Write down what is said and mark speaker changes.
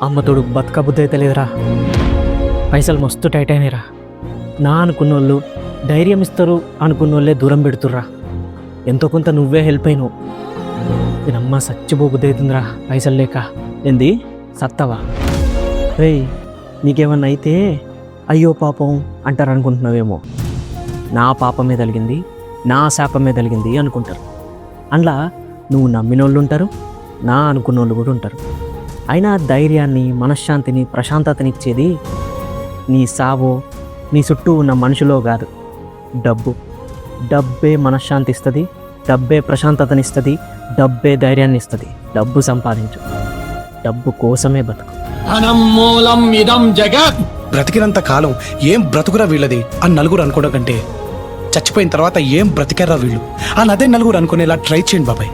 Speaker 1: అమ్మతోడు బతకబుద్ధి అయితే లేదురా. పైసలు మస్తు టైట్ అయినాయిరా. నా అనుకున్నోళ్ళు ధైర్యం ఇస్తారు అనుకున్నోళ్ళే దూరం పెడుతుర్రా. ఎంతో కొంత నువ్వే హెల్ప్ అయినావు. నేనమ్మ సచ్చిపోబుద్ధి అవుతుందిరా పైసలు లేక. ఏంది సత్తవా? రేయ్, నీకేమన్నా అయితే అయ్యో పాపం అంటారు అనుకుంటున్నావేమో. నా పాపమే తలిగింది, నా శాపమే తలిగింది అనుకుంటారు. అందులో నువ్వు నమ్మినోళ్ళు ఉంటారు, నా అనుకున్నోళ్ళు కూడా ఉంటారు. అయినా ధైర్యాన్ని, మనశ్శాంతిని, ప్రశాంతతనిచ్చేది నీ సావో నీ చుట్టూ ఉన్న మనుషులో కాదు, డబ్బే మనశ్శాంతి ఇస్తుంది, డబ్బే ప్రశాంతతనిస్తుంది, డబ్బే ధైర్యాన్ని ఇస్తుంది. డబ్బు సంపాదించు, డబ్బు కోసమే బతుకు.
Speaker 2: ధనం మూలం ఇదం జగత్.
Speaker 3: బ్రతికినంత కాలం ఏం బ్రతుకురా వీళ్ళది అని నలుగురు అనుకోవడం కంటే చచ్చిపోయిన తర్వాత ఏం బ్రతికారా వీళ్ళు అని అదే నలుగురు అనుకునేలా ట్రై చేయండి బాబాయ్.